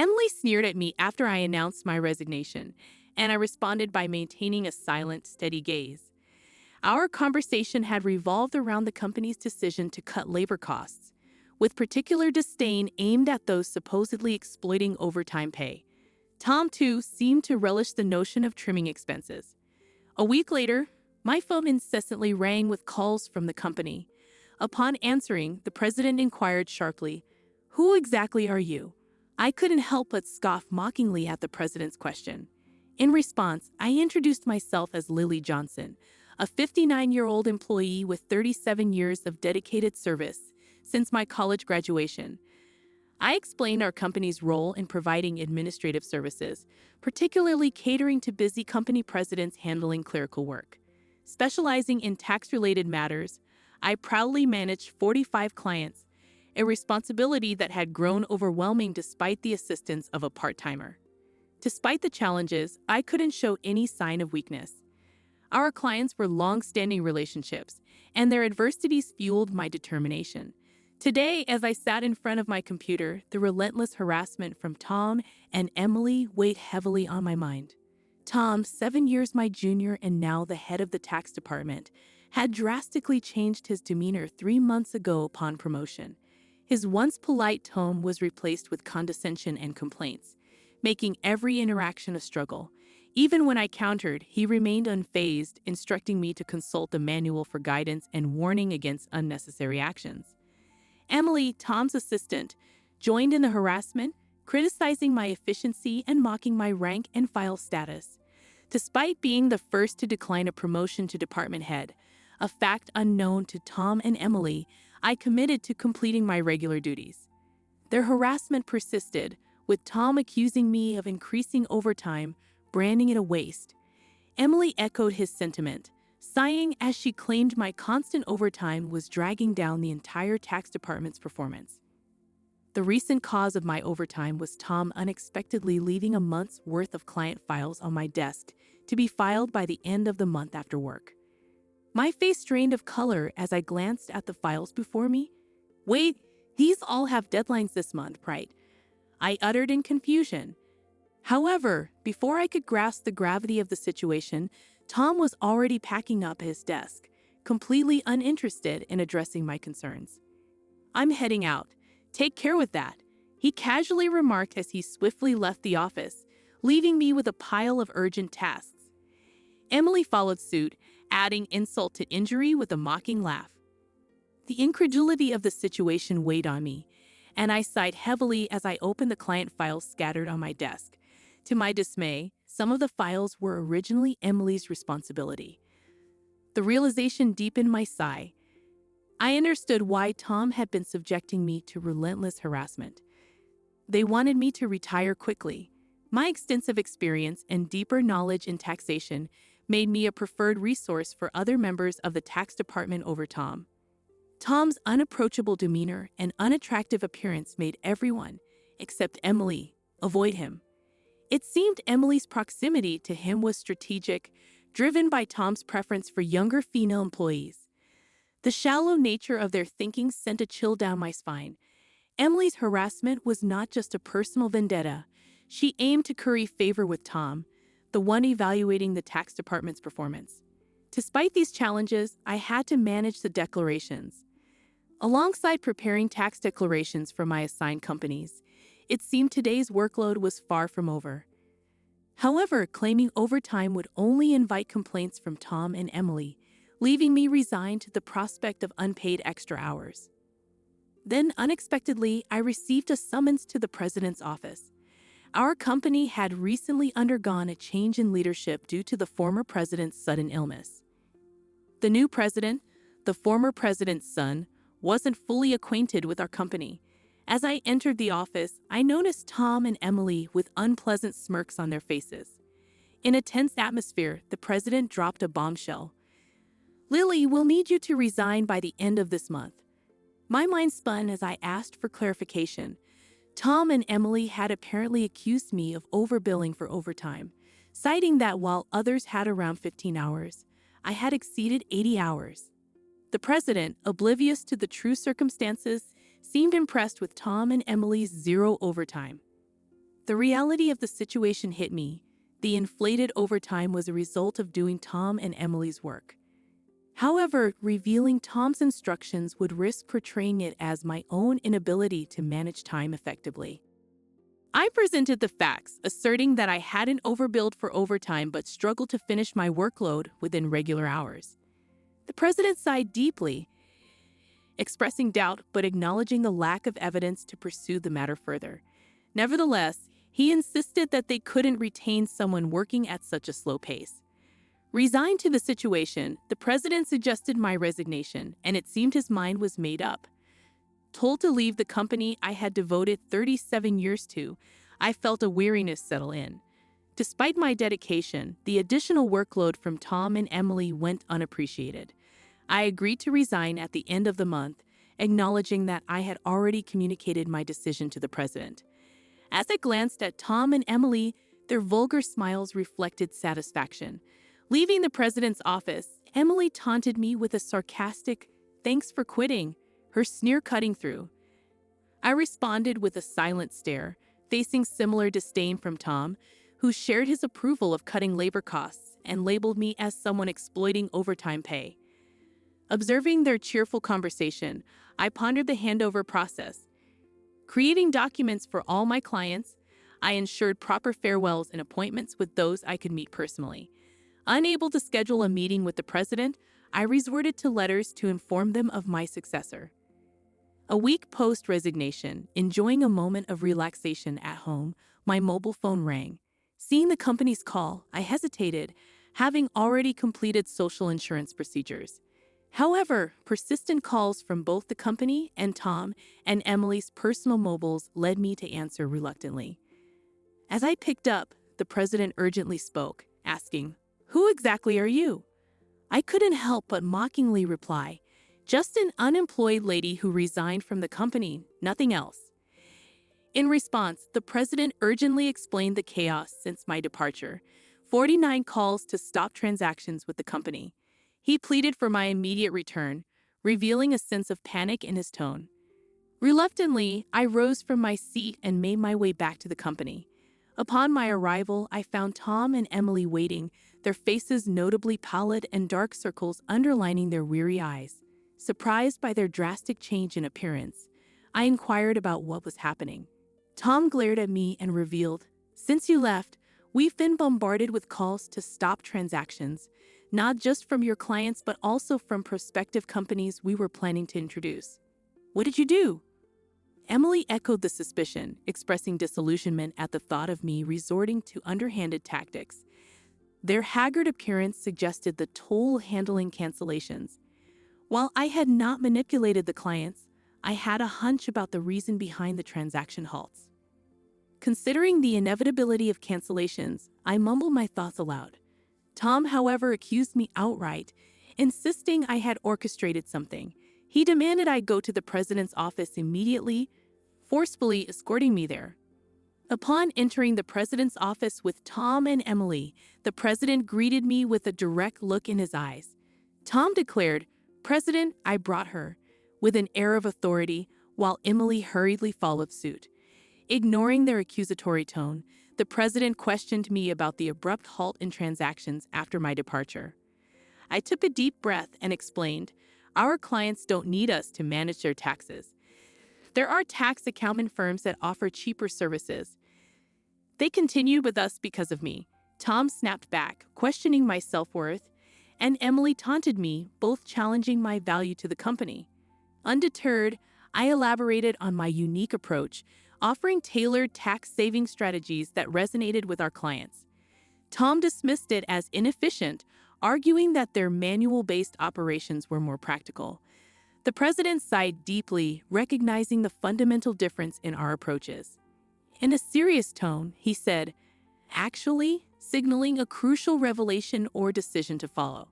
Emily sneered at me after I announced my resignation, and I responded by maintaining a silent, steady gaze. Our conversation had revolved around the company's decision to cut labor costs, with particular disdain aimed at those supposedly exploiting overtime pay. Tom, too, seemed to relish the notion of trimming expenses. A week later, my phone incessantly rang with calls from the company. Upon answering, the president inquired sharply, "Who exactly are you?" I couldn't help but scoff mockingly at the president's question. In response, I introduced myself as Lily Johnson, a 59-year-old employee with 37 years of dedicated service since my college graduation. I explained our company's role in providing administrative services, particularly catering to busy company presidents handling clerical work. Specializing in tax-related matters, I proudly managed 45 clients, a responsibility that had grown overwhelming despite the assistance of a part-timer. Despite the challenges, I couldn't show any sign of weakness. Our clients were long-standing relationships, and their adversities fueled my determination. Today, as I sat in front of my computer, the relentless harassment from Tom and Emily weighed heavily on my mind. Tom, 7 years my junior and now the head of the tax department, had drastically changed his demeanor 3 months ago upon promotion. His once polite tone was replaced with condescension and complaints, making every interaction a struggle. Even when I countered, he remained unfazed, instructing me to consult a manual for guidance and warning against unnecessary actions. Emily, Tom's assistant, joined in the harassment, criticizing my efficiency and mocking my rank and file status. Despite being the first to decline a promotion to department head, a fact unknown to Tom and Emily, I committed to completing my regular duties. Their harassment persisted, with Tom accusing me of increasing overtime, branding it a waste. Emily echoed his sentiment, sighing as she claimed my constant overtime was dragging down the entire tax department's performance. The recent cause of my overtime was Tom unexpectedly leaving a month's worth of client files on my desk to be filed by the end of the month after work. My face drained of color as I glanced at the files before me. "Wait, these all have deadlines this month, right?" I uttered in confusion. However, before I could grasp the gravity of the situation, Tom was already packing up his desk, completely uninterested in addressing my concerns. "I'm heading out. Take care with that," he casually remarked as he swiftly left the office, leaving me with a pile of urgent tasks. Emily followed suit, adding insult to injury with a mocking laugh. The incredulity of the situation weighed on me, and I sighed heavily as I opened the client files scattered on my desk. To my dismay, some of the files were originally Emily's responsibility. The realization deepened my sigh. I understood why Tom had been subjecting me to relentless harassment. They wanted me to retire quickly. My extensive experience and deeper knowledge in taxation made me a preferred resource for other members of the tax department over Tom. Tom's unapproachable demeanor and unattractive appearance made everyone, except Emily, avoid him. It seemed Emily's proximity to him was strategic, driven by Tom's preference for younger female employees. The shallow nature of their thinking sent a chill down my spine. Emily's harassment was not just a personal vendetta. She aimed to curry favor with Tom, the one evaluating the tax department's performance. Despite these challenges, I had to manage the declarations. Alongside preparing tax declarations for my assigned companies, it seemed today's workload was far from over. However, claiming overtime would only invite complaints from Tom and Emily, leaving me resigned to the prospect of unpaid extra hours. Then, unexpectedly, I received a summons to the president's office. Our company had recently undergone a change in leadership due to the former president's sudden illness. The new president, the former president's son, wasn't fully acquainted with our company. As I entered the office, I noticed Tom and Emily with unpleasant smirks on their faces. In a tense atmosphere, the president dropped a bombshell. "Lily, we'll need you to resign by the end of this month." My mind spun as I asked for clarification. Tom and Emily had apparently accused me of overbilling for overtime, citing that while others had around 15 hours, I had exceeded 80 hours. The president, oblivious to the true circumstances, seemed impressed with Tom and Emily's zero overtime. The reality of the situation hit me. The inflated overtime was a result of doing Tom and Emily's work. However, revealing Tom's instructions would risk portraying it as my own inability to manage time effectively. I presented the facts, asserting that I hadn't overbilled for overtime but struggled to finish my workload within regular hours. The president sighed deeply, expressing doubt but acknowledging the lack of evidence to pursue the matter further. Nevertheless, he insisted that they couldn't retain someone working at such a slow pace. Resigned to the situation, the president suggested my resignation, and it seemed his mind was made up. Told to leave the company I had devoted 37 years to, I felt a weariness settle in. Despite my dedication, the additional workload from Tom and Emily went unappreciated. I agreed to resign at the end of the month, acknowledging that I had already communicated my decision to the president. As I glanced at Tom and Emily, their vulgar smiles reflected satisfaction. Leaving the president's office, Emily taunted me with a sarcastic, "Thanks for quitting," her sneer cutting through. I responded with a silent stare, facing similar disdain from Tom, who shared his approval of cutting labor costs and labeled me as someone exploiting overtime pay. Observing their cheerful conversation, I pondered the handover process. Creating documents for all my clients, I ensured proper farewells and appointments with those I could meet personally. Unable to schedule a meeting with the president, I resorted to letters to inform them of my successor. A week post-resignation, enjoying a moment of relaxation at home, my mobile phone rang. Seeing the company's call, I hesitated, having already completed social insurance procedures. However, persistent calls from both the company and Tom and Emily's personal mobiles led me to answer reluctantly. As I picked up, the president urgently spoke, asking, "Who exactly are you?" I couldn't help but mockingly reply, "Just an unemployed lady who resigned from the company, nothing else." In response, the president urgently explained the chaos since my departure, 49 calls to stop transactions with the company. He pleaded for my immediate return, revealing a sense of panic in his tone. Reluctantly, I rose from my seat and made my way back to the company. Upon my arrival, I found Tom and Emily waiting, their faces notably pallid and dark circles underlining their weary eyes. Surprised by their drastic change in appearance, I inquired about what was happening. Tom glared at me and revealed, "Since you left, we've been bombarded with calls to stop transactions, not just from your clients but also from prospective companies we were planning to introduce." "What did you do?" Emily echoed the suspicion, expressing disillusionment at the thought of me resorting to underhanded tactics. Their haggard appearance suggested the toll handling cancellations. While I had not manipulated the clients, I had a hunch about the reason behind the transaction halts. Considering the inevitability of cancellations, I mumbled my thoughts aloud. Tom, however, accused me outright, insisting I had orchestrated something. He demanded I go to the president's office immediately, forcefully escorting me there. Upon entering the president's office with Tom and Emily, the president greeted me with a direct look in his eyes. Tom declared, "President, I brought her," with an air of authority, while Emily hurriedly followed suit. Ignoring their accusatory tone, the president questioned me about the abrupt halt in transactions after my departure. I took a deep breath and explained, "Our clients don't need us to manage their taxes. There are tax accounting firms that offer cheaper services. They continued with us because of me." Tom snapped back, questioning my self-worth, and Emily taunted me, both challenging my value to the company. Undeterred, I elaborated on my unique approach, offering tailored tax-saving strategies that resonated with our clients. Tom dismissed it as inefficient, arguing that their manual-based operations were more practical. The president sighed deeply, recognizing the fundamental difference in our approaches. In a serious tone, he said, "Actually," signaling a crucial revelation or decision to follow.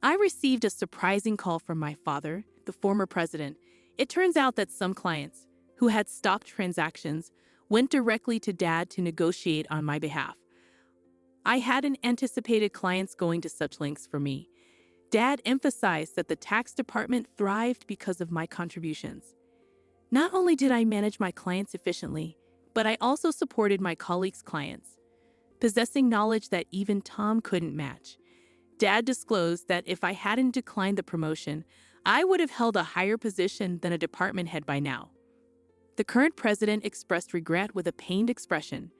I received a surprising call from my father, the former president. It turns out that some clients, who had stopped transactions, went directly to Dad to negotiate on my behalf. I hadn't anticipated clients going to such lengths for me. Dad emphasized that the tax department thrived because of my contributions. Not only did I manage my clients efficiently, but I also supported my colleagues' clients, possessing knowledge that even Tom couldn't match. Dad disclosed that if I hadn't declined the promotion, I would have held a higher position than a department head by now. The current president expressed regret with a pained expression.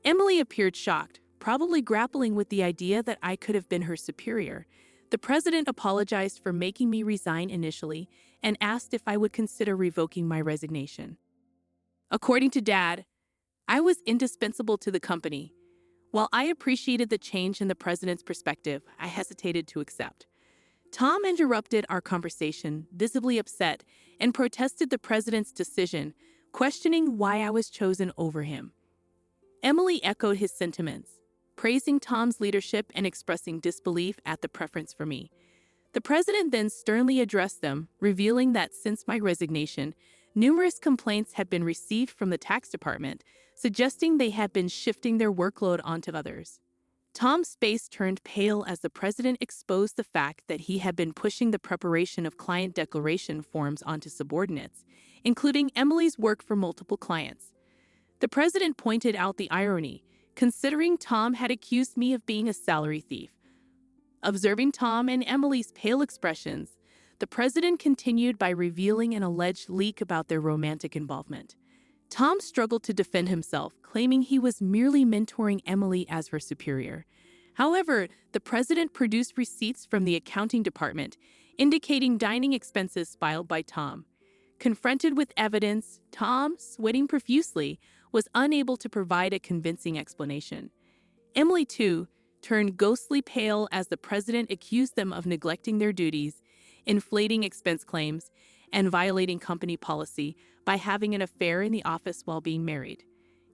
Emily appeared shocked, probably grappling with the idea that I could have been her superior. The president apologized for making me resign initially and asked if I would consider revoking my resignation. According to Dad, I was indispensable to the company. While I appreciated the change in the president's perspective, I hesitated to accept. Tom interrupted our conversation, visibly upset, and protested the president's decision, questioning why I was chosen over him. Emily echoed his sentiments, praising Tom's leadership and expressing disbelief at the preference for me. The president then sternly addressed them, revealing that since my resignation, numerous complaints had been received from the tax department, suggesting they had been shifting their workload onto others. Tom's face turned pale as the president exposed the fact that he had been pushing the preparation of client declaration forms onto subordinates, including Emily's work for multiple clients. The president pointed out the irony, considering Tom had accused me of being a salary thief. Observing Tom and Emily's pale expressions, the president continued by revealing an alleged leak about their romantic involvement. Tom struggled to defend himself, claiming he was merely mentoring Emily as her superior. However, the president produced receipts from the accounting department, indicating dining expenses filed by Tom. Confronted with evidence, Tom, sweating profusely, was unable to provide a convincing explanation. Emily, too, turned ghostly pale as the president accused them of neglecting their duties, inflating expense claims, and violating company policy by having an affair in the office while being married.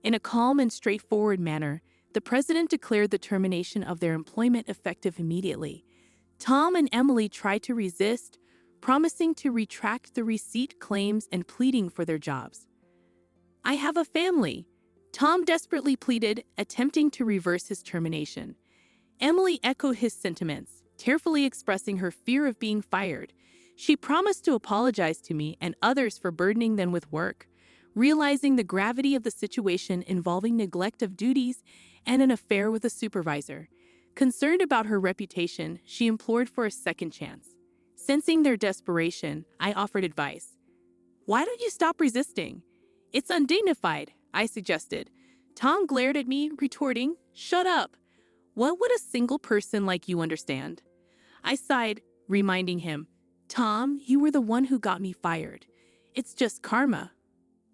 In a calm and straightforward manner, the president declared the termination of their employment effective immediately. Tom and Emily tried to resist, promising to retract the receipt claims and pleading for their jobs. "I have a family," Tom desperately pleaded, attempting to reverse his termination. Emily echoed his sentiments, tearfully expressing her fear of being fired. She promised to apologize to me and others for burdening them with work, realizing the gravity of the situation involving neglect of duties and an affair with a supervisor. Concerned about her reputation, she implored for a second chance. Sensing their desperation, I offered advice. "Why don't you stop resisting? It's undignified," I suggested. Tom glared at me, retorting, "Shut up. What would a single person like you understand?" I sighed, reminding him, "Tom, you were the one who got me fired. It's just karma.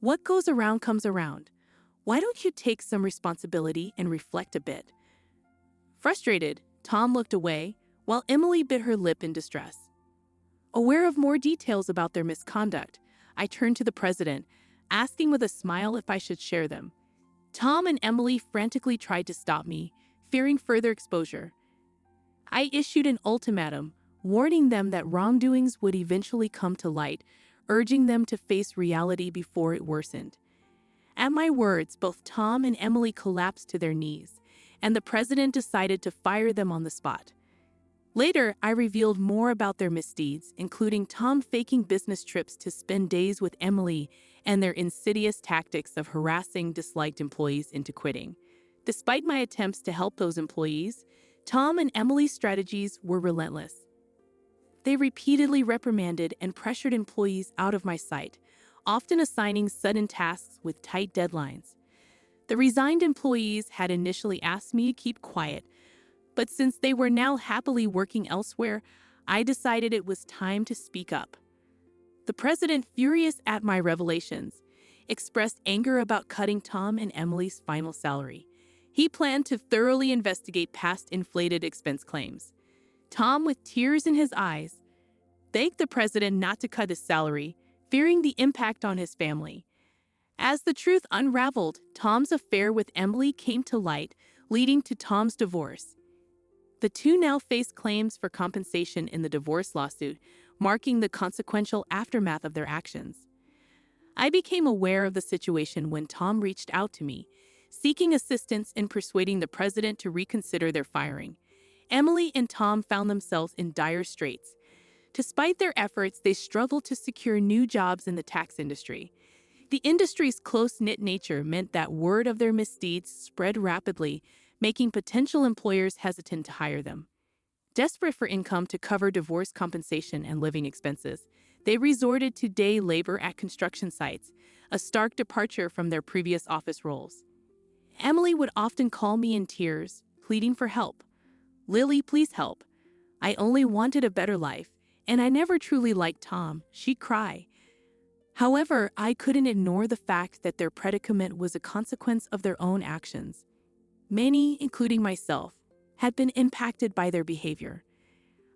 What goes around comes around. Why don't you take some responsibility and reflect a bit?" Frustrated, Tom looked away, while Emily bit her lip in distress. Aware of more details about their misconduct, I turned to the president, asking with a smile if I should share them. Tom and Emily frantically tried to stop me, fearing further exposure. I issued an ultimatum, warning them that wrongdoings would eventually come to light, urging them to face reality before it worsened. At my words, both Tom and Emily collapsed to their knees, and the president decided to fire them on the spot. Later, I revealed more about their misdeeds, including Tom faking business trips to spend days with Emily and their insidious tactics of harassing disliked employees into quitting. Despite my attempts to help those employees, Tom and Emily's strategies were relentless. They repeatedly reprimanded and pressured employees out of my sight, often assigning sudden tasks with tight deadlines. The resigned employees had initially asked me to keep quiet, but since they were now happily working elsewhere, I decided it was time to speak up. The president, furious at my revelations, expressed anger about cutting Tom and Emily's final salary. He planned to thoroughly investigate past inflated expense claims. Tom, with tears in his eyes, begged the president not to cut his salary, fearing the impact on his family. As the truth unraveled, Tom's affair with Emily came to light, leading to Tom's divorce. The two now faced claims for compensation in the divorce lawsuit, marking the consequential aftermath of their actions. I became aware of the situation when Tom reached out to me, seeking assistance in persuading the president to reconsider their firing. Emily and Tom found themselves in dire straits. Despite their efforts, they struggled to secure new jobs in the tax industry. The industry's close-knit nature meant that word of their misdeeds spread rapidly, making potential employers hesitant to hire them. Desperate for income to cover divorce compensation and living expenses, they resorted to day labor at construction sites, a stark departure from their previous office roles. Emily would often call me in tears, pleading for help. "Lily, please help. I only wanted a better life, and I never truly liked Tom," she'd cry. However, I couldn't ignore the fact that their predicament was a consequence of their own actions. Many, including myself, had been impacted by their behavior.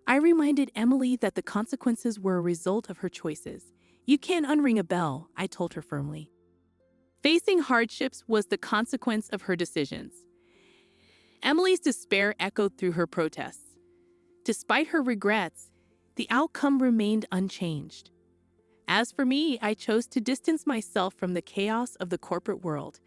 I reminded Emily that the consequences were a result of her choices. "You can't unring a bell," I told her firmly. Facing hardships was the consequence of her decisions. Emily's despair echoed through her protests. Despite her regrets, the outcome remained unchanged. As for me, I chose to distance myself from the chaos of the corporate world.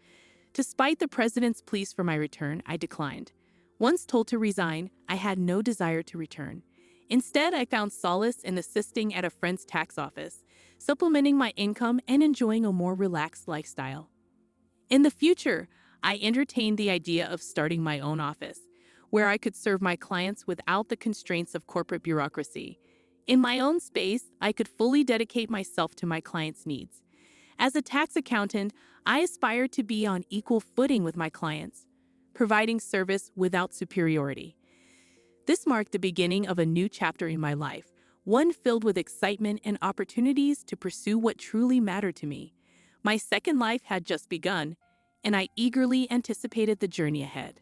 Despite the president's pleas for my return, I declined. Once told to resign, I had no desire to return. Instead, I found solace in assisting at a friend's tax office, supplementing my income and enjoying a more relaxed lifestyle. In the future, I entertained the idea of starting my own office, where I could serve my clients without the constraints of corporate bureaucracy. In my own space, I could fully dedicate myself to my clients' needs. As a tax accountant, I aspired to be on equal footing with my clients, providing service without superiority. This marked the beginning of a new chapter in my life, one filled with excitement and opportunities to pursue what truly mattered to me. My second life had just begun, and I eagerly anticipated the journey ahead.